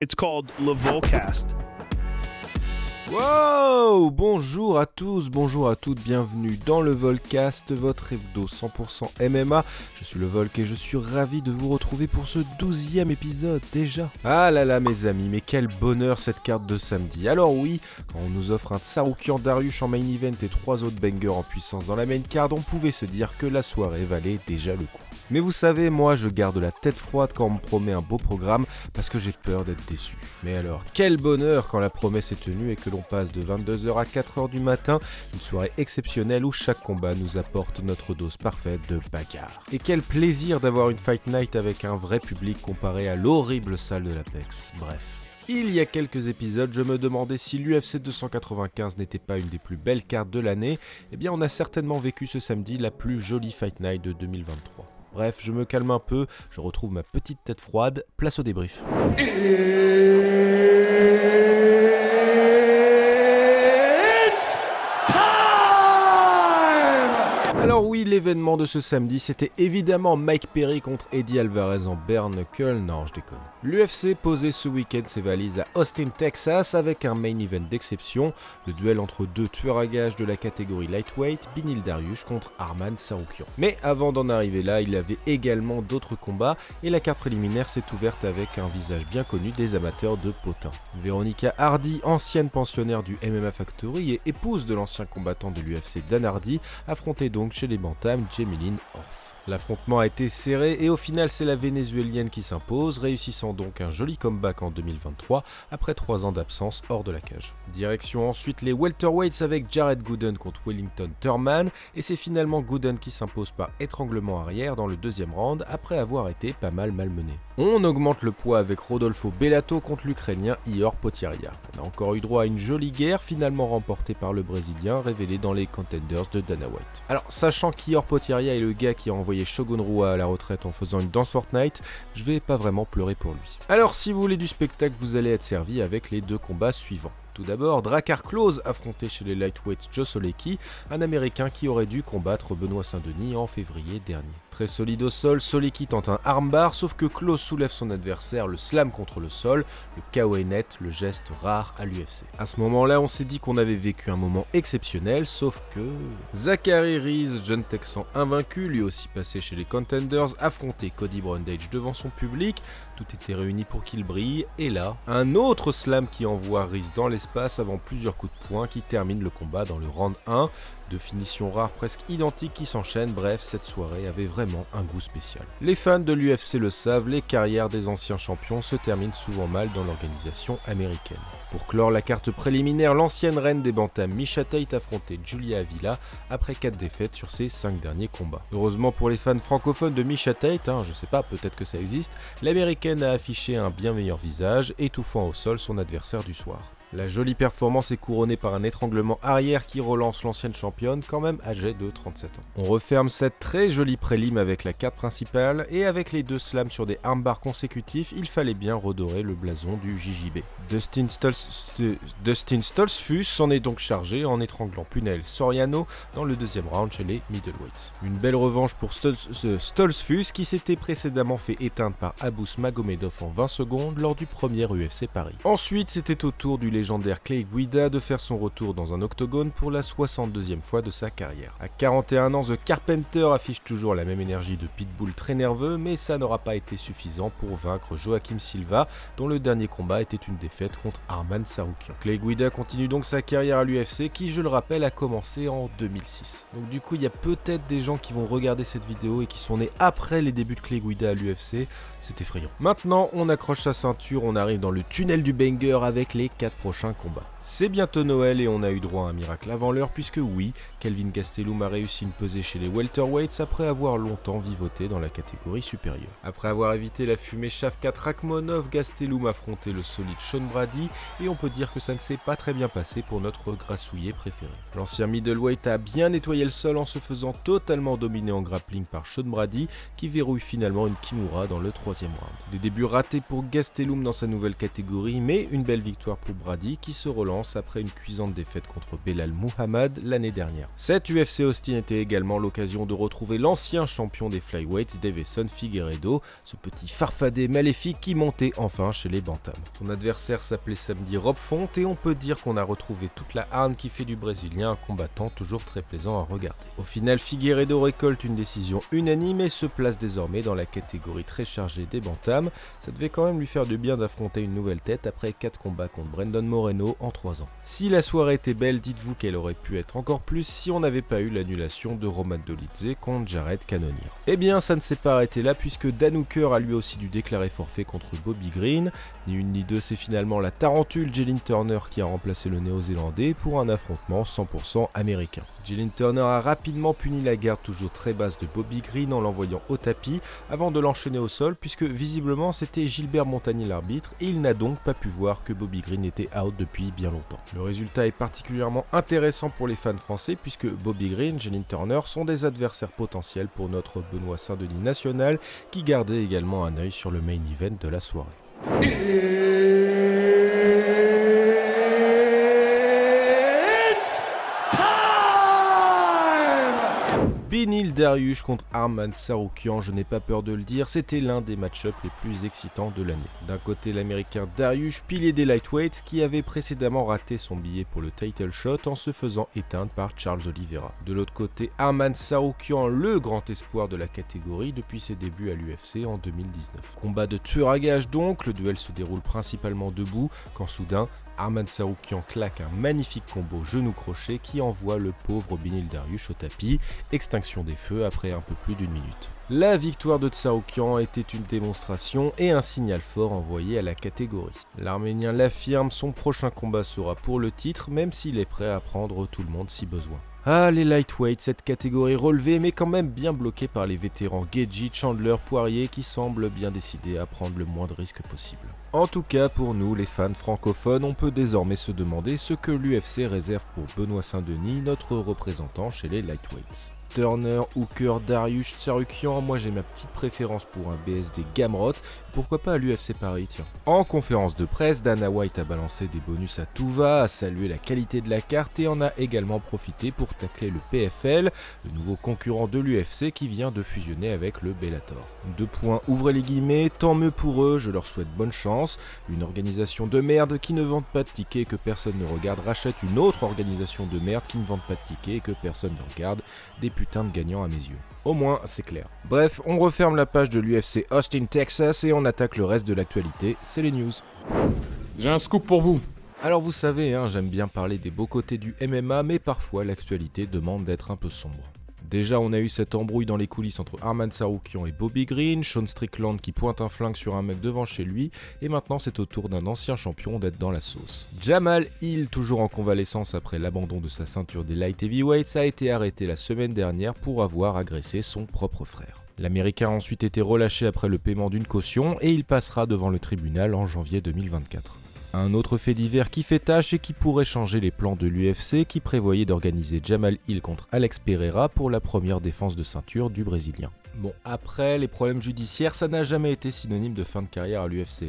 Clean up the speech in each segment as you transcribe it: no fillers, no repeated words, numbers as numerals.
It's called Le Volcast. Wow! Bonjour à tous, bonjour à toutes, bienvenue dans le Volcast, votre hebdo 100% MMA. Je suis le Volk et je suis ravi de vous retrouver pour ce 12e épisode déjà. Ah là là mes amis, mais quel bonheur cette carte de samedi. Alors oui, quand on nous offre un Tsarukyan Dariush en main event et 3 autres bangers en puissance dans la main card, on pouvait se dire que la soirée valait déjà le coup. Mais vous savez, moi je garde la tête froide quand on me promet un beau programme parce que j'ai peur d'être déçu. Mais alors, quel bonheur quand la promesse est tenue et que l'on passe de 22h à 4h du matin, une soirée exceptionnelle où chaque combat nous apporte notre dose parfaite de bagarre. Et quel plaisir d'avoir une Fight Night avec un vrai public comparé à l'horrible salle de l'Apex. Bref. Il y a quelques épisodes, je me demandais si l'UFC 295 n'était pas une des plus belles cartes de l'année. Eh bien, on a certainement vécu ce samedi la plus jolie Fight Night de 2023. Bref, je me calme un peu, je retrouve ma petite tête froide, place au débrief. Alors oui, l'événement de ce samedi, c'était évidemment Mike Perry contre Eddie Alvarez en bare knuckle, non je déconne. L'UFC posait ce week-end ses valises à Austin, Texas avec un main event d'exception, le duel entre deux tueurs à gages de la catégorie lightweight, Beneil Dariush contre Arman Tsarukyan. Mais avant d'en arriver là, il y avait également d'autres combats et la carte préliminaire s'est ouverte avec un visage bien connu des amateurs de potins. Veronica Hardy, ancienne pensionnaire du MMA Factory et épouse de l'ancien combattant de l'UFC Dan Hardy, affrontait donc chez les bantams Jemiline Orff. L'affrontement a été serré et au final c'est la Vénézuélienne qui s'impose, réussissant donc un joli comeback en 2023 après 3 ans d'absence hors de la cage. Direction ensuite les welterweights avec Jared Gooden contre Wellington Turman et c'est finalement Gooden qui s'impose par étranglement arrière dans le deuxième round après avoir été pas mal malmené. On augmente le poids avec Rodolfo Bellato contre l'Ukrainien Ihor Potieria. On a encore eu droit à une jolie guerre finalement remportée par le Brésilien révélé dans les Contenders de Dana White. Alors sachant qu'Ihor Potieria est le gars qui a envoyé Shogun Rua à la retraite en faisant une danse Fortnite, je vais pas vraiment pleurer pour lui. Alors si vous voulez du spectacle, vous allez être servi avec les deux combats suivants. Tout d'abord, Drakkar Klose affronté chez les lightweights Joe Solecki, un américain qui aurait dû combattre Benoît Saint-Denis en février dernier. Très solide au sol, Solecki tente un armbar, sauf que Klose soulève son adversaire, le slam contre le sol, le KO est net, le geste rare à l'UFC. À ce moment-là, on s'est dit qu'on avait vécu un moment exceptionnel, sauf que... Zachary Reese, jeune Texan invaincu, lui aussi passé chez les Contenders, affrontait Cody Brundage devant son public, tout était réuni pour qu'il brille, et là, un autre slam qui envoie Reese dans l'espace avant plusieurs coups de poing qui terminent le combat dans le round 1. De finitions rares presque identiques qui s'enchaînent, bref, cette soirée avait vraiment un goût spécial. Les fans de l'UFC le savent, les carrières des anciens champions se terminent souvent mal dans l'organisation américaine. Pour clore la carte préliminaire, l'ancienne reine des bantams Miesha Tate affrontait Julia Avila après 4 défaites sur ses 5 derniers combats. Heureusement pour les fans francophones de Miesha Tate, je sais pas, peut-être que ça existe, l'américaine a affiché un bien meilleur visage, étouffant au sol son adversaire du soir. La jolie performance est couronnée par un étranglement arrière qui relance l'ancienne championne, quand même âgée de 37 ans. On referme cette très jolie prélim avec la carte principale, et avec les 2 slams sur des armbars consécutifs, il fallait bien redorer le blason du JJB. Dustin Stoltzfus s'en est donc chargé en étranglant Punel Soriano dans le deuxième round chez les middleweights. Une belle revanche pour Stoltzfus qui s'était précédemment fait éteindre par Abus Magomedov en 20 secondes lors du premier UFC Paris. Ensuite, c'était au tour du légendaire Clay Guida de faire son retour dans un octogone pour la 62e fois de sa carrière. À 41 ans, The Carpenter affiche toujours la même énergie de pitbull très nerveux, mais ça n'aura pas été suffisant pour vaincre Joaquim Silva, dont le dernier combat était une défaite contre Arman Tsarukyan. Clay Guida continue donc sa carrière à l'UFC qui, je le rappelle, a commencé en 2006. Donc du coup, il y a peut-être des gens qui vont regarder cette vidéo et qui sont nés après les débuts de Clay Guida à l'UFC. C'est effrayant. Maintenant, on accroche sa ceinture, on arrive dans le tunnel du banger avec les 4 prochains combats. C'est bientôt Noël et on a eu droit à un miracle avant l'heure puisque oui, Kelvin Gastelum a réussi une pesée chez les welterweights après avoir longtemps vivoté dans la catégorie supérieure. Après avoir évité la fumée Shavkat Rakhmonov, Gastelum affrontait le solide Sean Brady et on peut dire que ça ne s'est pas très bien passé pour notre grassouillet préféré. L'ancien middleweight a bien nettoyé le sol en se faisant totalement dominer en grappling par Sean Brady qui verrouille finalement une Kimura dans le 3e round. Des débuts ratés pour Gastelum dans sa nouvelle catégorie mais une belle victoire pour Brady qui se relance relance après une cuisante défaite contre Belal Muhammad l'année dernière. Cette UFC Austin était également l'occasion de retrouver l'ancien champion des flyweights Deiveson Figueiredo, ce petit farfadet maléfique qui montait enfin chez les bantams. Son adversaire s'appelait samedi Rob Font et on peut dire qu'on a retrouvé toute la hargne qui fait du Brésilien un combattant toujours très plaisant à regarder. Au final, Figueiredo récolte une décision unanime et se place désormais dans la catégorie très chargée des bantams. Ça devait quand même lui faire du bien d'affronter une nouvelle tête après 4 combats contre Brandon Moreno en 3 ans. Si la soirée était belle, dites-vous qu'elle aurait pu être encore plus si on n'avait pas eu l'annulation de Roman Dolidze contre Jared Cannonier. Eh bien, ça ne s'est pas arrêté là puisque Dan Hooker a lui aussi dû déclarer forfait contre Bobby Green. Ni une ni deux, c'est finalement la tarentule Jalin Turner qui a remplacé le néo-zélandais pour un affrontement 100% américain. Jalin Turner a rapidement puni la garde toujours très basse de Bobby Green en l'envoyant au tapis avant de l'enchaîner au sol puisque visiblement c'était Gilbert Montagnier l'arbitre et il n'a donc pas pu voir que Bobby Green était out depuis bien longtemps. Le résultat est particulièrement intéressant pour les fans français puisque Bobby Green et Jalin Turner sont des adversaires potentiels pour notre Benoît Saint-Denis national qui gardait également un œil sur le main event de la soirée. Beneil Dariush contre Arman Tsarukyan, je n'ai pas peur de le dire, c'était l'un des match-ups les plus excitants de l'année. D'un côté l'américain Dariush, pilier des lightweights, qui avait précédemment raté son billet pour le title shot en se faisant éteindre par Charles Oliveira. De l'autre côté, Arman Tsarukyan, le grand espoir de la catégorie depuis ses débuts à l'UFC en 2019. Combat de tueur à gages donc, le duel se déroule principalement debout, quand soudain, Arman Tsarukyan claque un magnifique combo genou-crochet qui envoie le pauvre Beneil Dariush au tapis, extinction des feux après un peu plus d'1 minute. La victoire de Tsarukyan était une démonstration et un signal fort envoyé à la catégorie. L'Arménien l'affirme, son prochain combat sera pour le titre, même s'il est prêt à prendre tout le monde si besoin. Ah, les lightweights, cette catégorie relevée mais quand même bien bloquée par les vétérans Gaethje, Chandler, Poirier qui semblent bien décidés à prendre le moins de risques possible. En tout cas, pour nous, les fans francophones, on peut désormais se demander ce que l'UFC réserve pour Benoît Saint-Denis, notre représentant chez les lightweights. Turner, Hooker, Dariush, Tsarukyan, moi j'ai ma petite préférence pour un BSD Gamrot, pourquoi pas à l'UFC Paris tiens. En conférence de presse, Dana White a balancé des bonus à tout va, a salué la qualité de la carte et en a également profité pour tacler le PFL, le nouveau concurrent de l'UFC qui vient de fusionner avec le Bellator. 2 points, ouvrez les guillemets, tant mieux pour eux, je leur souhaite bonne chance. Une organisation de merde qui ne vend pas de tickets et que personne ne regarde rachète une autre organisation de merde qui ne vend pas de tickets et que personne ne regarde, des putains de gagnants à mes yeux. Au moins, c'est clair. Bref, on referme la page de l'UFC Austin, Texas et on attaque le reste de l'actualité, c'est les news. J'ai un scoop pour vous. Alors vous savez, j'aime bien parler des beaux côtés du MMA, mais parfois l'actualité demande d'être un peu sombre. Déjà, on a eu cette embrouille dans les coulisses entre Arman Tsarukyan et Bobby Green, Sean Strickland qui pointe un flingue sur un mec devant chez lui, et maintenant c'est au tour d'un ancien champion d'être dans la sauce. Jamal Hill, toujours en convalescence après l'abandon de sa ceinture des light heavyweights, a été arrêté la semaine dernière pour avoir agressé son propre frère. L'Américain a ensuite été relâché après le paiement d'une caution et il passera devant le tribunal en janvier 2024. Un autre fait divers qui fait tâche et qui pourrait changer les plans de l'UFC qui prévoyait d'organiser Jamal Hill contre Alex Pereira pour la première défense de ceinture du Brésilien. Bon, après, les problèmes judiciaires, ça n'a jamais été synonyme de fin de carrière à l'UFC.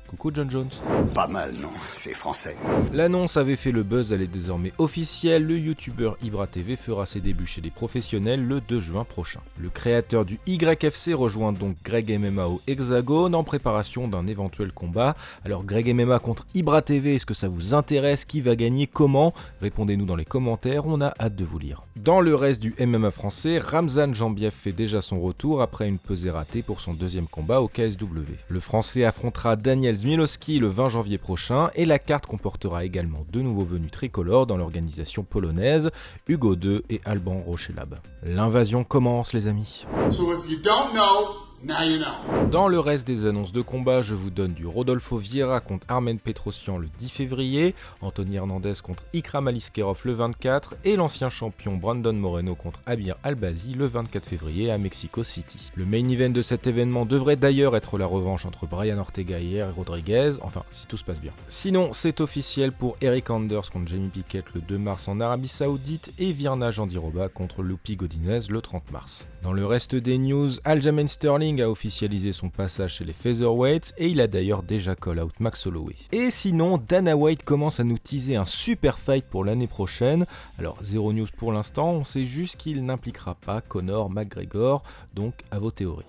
Coucou John Jones. Pas mal, non, c'est français. L'annonce avait fait le buzz, elle est désormais officielle, le youtubeur Ibra TV fera ses débuts chez les professionnels le 2 juin prochain. Le créateur du YFC rejoint donc Greg MMA au Hexagone en préparation d'un éventuel combat. Alors Greg MMA contre Ibra TV, est-ce que ça vous intéresse? Qui va gagner? Comment? Répondez-nous dans les commentaires, on a hâte de vous lire. Dans le reste du MMA français, Ramzan Jambiev fait déjà son retour après une pesée ratée pour son deuxième combat au KSW. Le français affrontera Daniel Zmielowski le 20 janvier prochain et la carte comportera également 2 nouveaux venus tricolores dans l'organisation polonaise, Hugo II et Alban Rochelab. L'invasion commence les amis. So if you don't know, now you know. Dans le reste des annonces de combat, je vous donne du Rodolfo Vieira contre Armen Petrosyan le 10 février, Anthony Hernandez contre Ikram Aliskerov le 24 et l'ancien champion Brandon Moreno contre Amir Albazi le 24 février à Mexico City. Le main event de cet événement devrait d'ailleurs être la revanche entre Brian Ortega et Yair Rodriguez, enfin si tout se passe bien. Sinon, c'est officiel pour Eric Anders contre Jamie Pickett le 2 mars en Arabie Saoudite et Virna Jandiroba contre Lupi Godinez le 30 mars. Dans le reste des news, Aljamain Sterling Sterling a officialisé son passage chez les Featherweights et il a d'ailleurs déjà call-out Max Holloway. Et sinon, Dana White commence à nous teaser un super fight pour l'année prochaine. Alors, zéro news pour l'instant, on sait juste qu'il n'impliquera pas Conor McGregor, donc à vos théories.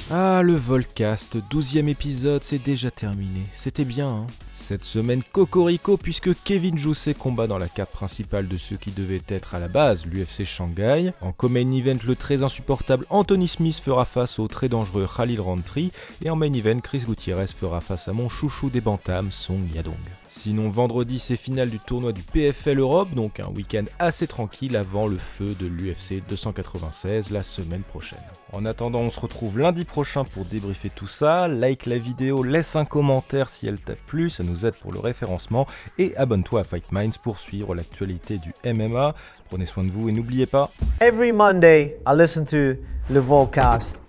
Ah, le Volcast, 12e épisode, c'est déjà terminé. C'était bien, hein. Cette semaine, cocorico, puisque Kevin Jousset combat dans la carte principale de ce qui devait être à la base l'UFC Shanghai. En co-main event, le très insupportable Anthony Smith fera face au très dangereux Khalil Rountree. Et en main event, Chris Gutiérrez fera face à mon chouchou des bantams, Song Yadong. Sinon, vendredi, c'est finale du tournoi du PFL Europe, donc un week-end assez tranquille avant le feu de l'UFC 296 la semaine prochaine. En attendant, on se retrouve lundi prochain pour débriefer tout ça. Like la vidéo, laisse un commentaire si elle t'a plu, ça nous aide pour le référencement. Et abonne-toi à Fight Minds pour suivre l'actualité du MMA. Prenez soin de vous et n'oubliez pas... Every Monday, I listen to Le Volcast.